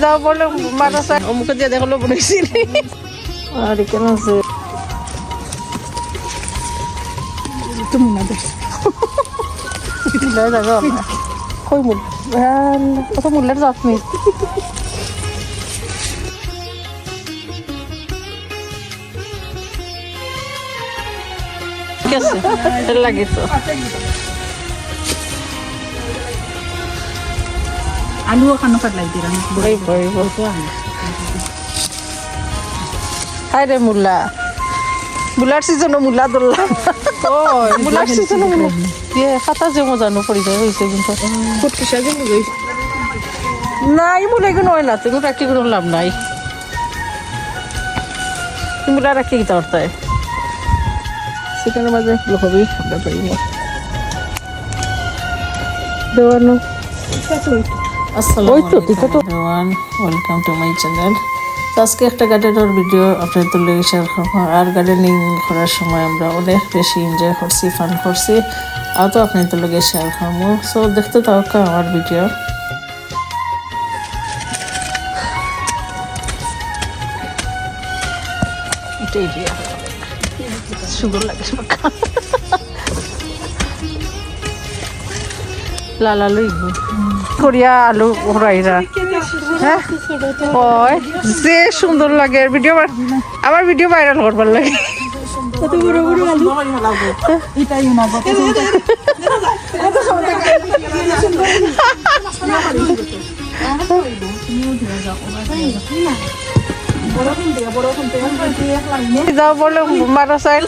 যাও বলে মাদ্রাসা অমুকে দিয়ে দেখলো বলেছি আর কেন আছে তুমি না দেখ কই মূল কত মূল্যের যত্ন ঠিক আছে লাগিস আলু খানো কাটলাই দিলাম হাই রে মুল্লা মুলার সিজনে মুলা ধরলাম মুলার সিজনে মুলা দিয়ে খাতা যে মজানো পড়ি যায় হয়েছে কিন্তু ফুটকিসা যে মুই নাই মুলা কোনো হয় না তুমি রাখি কোনো লাভ নাই মুলা রাখি কি তার সেখানে মাঝে লখাবি ব্যাপারই না দেওয়ানো ওয়েলকাম টু মাই চ্যানেল। আজকে একটা গার্ডেনের ভিডিও আপনাদের তুলে শেয়ার করবো। আর গার্ডেনিং করার সময় আমরা অনেক বেশি এনজয় করছি, ফান করছি, আর তো আপনাদের তুলে শেয়ার করবো। সো দেখতে থাকা আমার ভিডিও। সুন্দর লাগে লাল আলু করিয়া আলু হরাইরা হ্যাঁ হয় যে সুন্দর লাগে ভিডিও আমার ভিডিও ভাইরাল করবার লাগে কত বড় বড় আলু এটাই না বাবা যাও বলে মাদ্রাসায়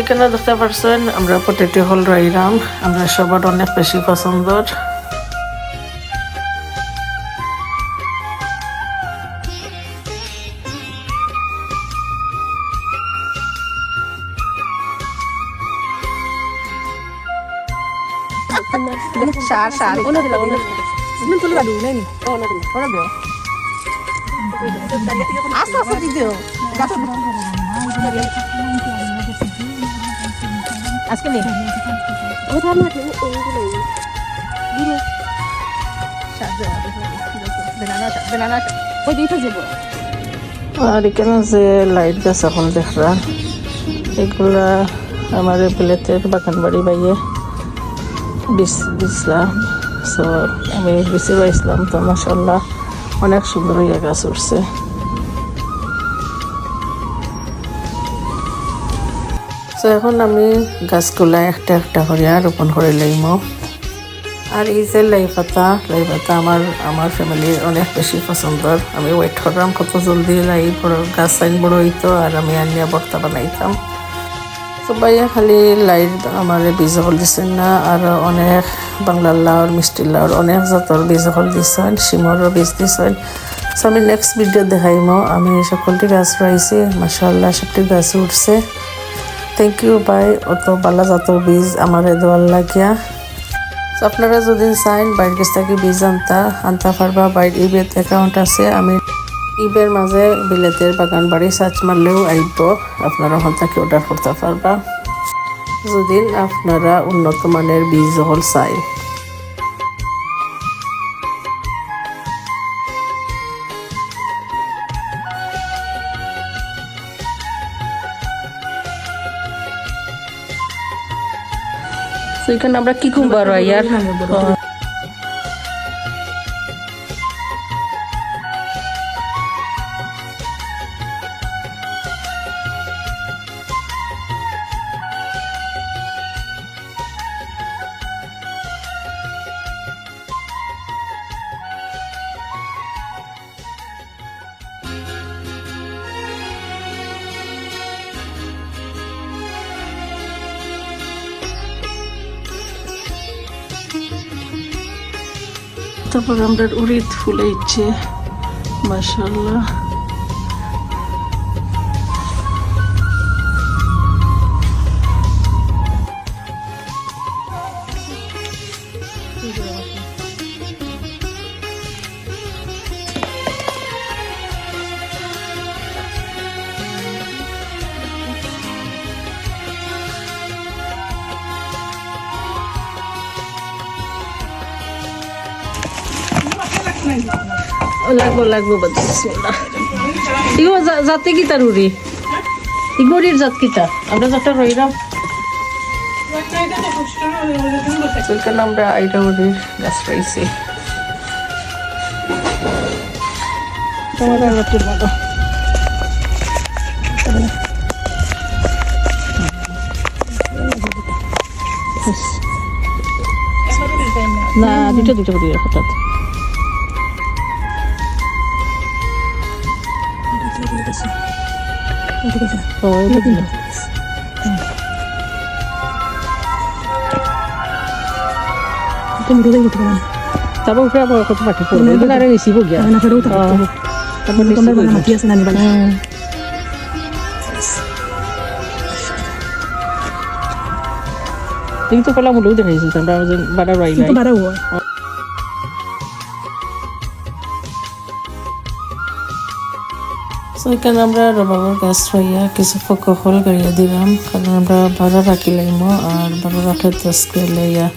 এখানে দেখতে পারছেন আমরা পটেটো হল রাইরাম আমরা সবার অনেক বেশি পছন্দর। সার কোন দিলা কোন তুমি তুলে দাও নাই নি কোন দিলা কোন দিও আস্তে আস্তে দিও আজকে নেই ও থাম না দিও সাজা বেনানা ওই দিতে যাব আর এখানে যে লাইট গাছ এখন দেখরা এগুলা আমার প্লেটের বাগান বাড়ি বাইয়ে দিছিলাম। সো আমি বেশি পাইছিলাম তো মাশাআল্লাহ অনেক সুন্দর হয়ে গাছ উঠছে। তো এখন আমি গাছগুলা একটা একটা করিয়া রোপণ করে লইম। আর এই যে লাই পাতা আমার ফ্যামিলির অনেক বেশি পছন্দর। আমি ওয়েট করলাম কত জলদি লাই বড় গাছ আইন বড় হইতো আর আমি আনিয়া ভর্তা বানাইতাম। তো ভাইয়া খালি লাইট আমার বীজ হল দিচ্ছেন না, আর অনেক বাংলার লাউর মিষ্টি লাউর অনেক জাতর বীজ হল দিচ্ছেন, শিমরও বীজ দিচ্ছেন। সো আমি নেক্সট ভিডিও দেখাইমো আমি সকলটি গাছ রয়েছি মাশাআল্লাহ সবটি গাছ উঠছে। থ্যাংক ইউ ভাই অত বালা জাতর বীজ আমার দেওয়ার লাগিয়া। তো আপনারা যদি চাইন বাইরের কাছ থেকে বীজ আনতে পারবা। বাইরের ইবের অ্যাকাউন্ট আছে, আমি ইবের মাঝে বিলেতের বাগান বাড়ি সার্চ মারলেও আইব, আপনারা ওখান থেকে অর্ডার করতে পারবা যদি আপনারা উন্নত মানের বীজ হল চাই। এখানে আমরা কি কুম্বার ইয়ার তারপর আমরা উড়িদ ফুলে ইচ্ছে মাশাআল্লাহ। লাগবো লাগবো বাদ বিসমিল্লাহ ইগো জাতে কি তারুরি ইগোরির জাত কিতা আমরা জাতটা রইলাম সেখানে আমরা আইডাউরির গাছ রয়েছি তোমার রাতের মতো না দুটো দুটো করে হঠাৎ ও এটা দিল তারপর উপরে আবার কত পাঠি পড়বে এগুলো আরে রিসিভ গিয়া তারপর মাটি আছে না কিন্তু পেলাম হলেও দেখাইছি আমরা বাড়া রাইলাই এখানে আমরা রবারের গাছ রইয়া কিছু ফল গাড়িয়া দিলাম কারণ আমরা ভাড়া রাখি লাইম আর ভাড়া রাখার দশ করে লাইয়া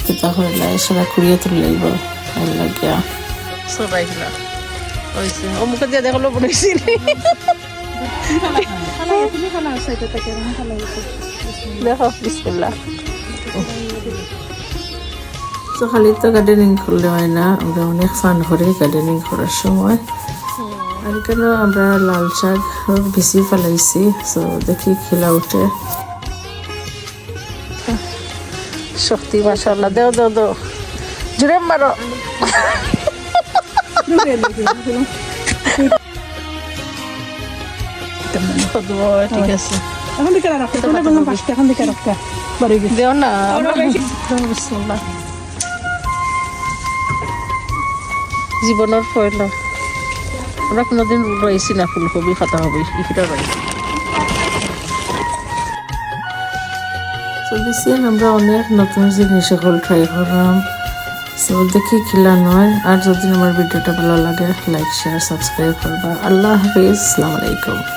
কিতা করে লাই সারা কুড়িয়ে তুলে লাইব আর লাগিয়া সবাই গেলা হয়েছে অমুকে দিয়ে দেখলো বলেছি দেখো বিসমিল্লাহ তো খালি তো গার্ডেনিং করলে হয় না আমরা অনেক ফান করি গার্ডেনিং করার সময় আর কেন আমরা লাল শাক বেশি ফেলাইছি তো দেখি খিলা উঠে শক্তি মাশাআল্লাহ দেও দেও দেও জুড়ে মারো ঠিক আছে এখন দিকে রাখতে তোমরা বললাম পাঁচটা এখন দিকে রাখতে বাড়ি গিয়ে দেও না জীবনের ফয়ল আমরা কোনোদিন রয়েছি না ফুলকপি খাতা হবে ইফিটা রয়েছি চলতেছি আমরা অনেক নতুন জিনিস সকল ট্রাই করলাম সো দেখি খিলা নয় আর যদি আমার ভিডিওটা ভালো লাগে লাইক শেয়ার সাবস্ক্রাইব করবা আল্লাহ হাফিজ আসসালামু আলাইকুম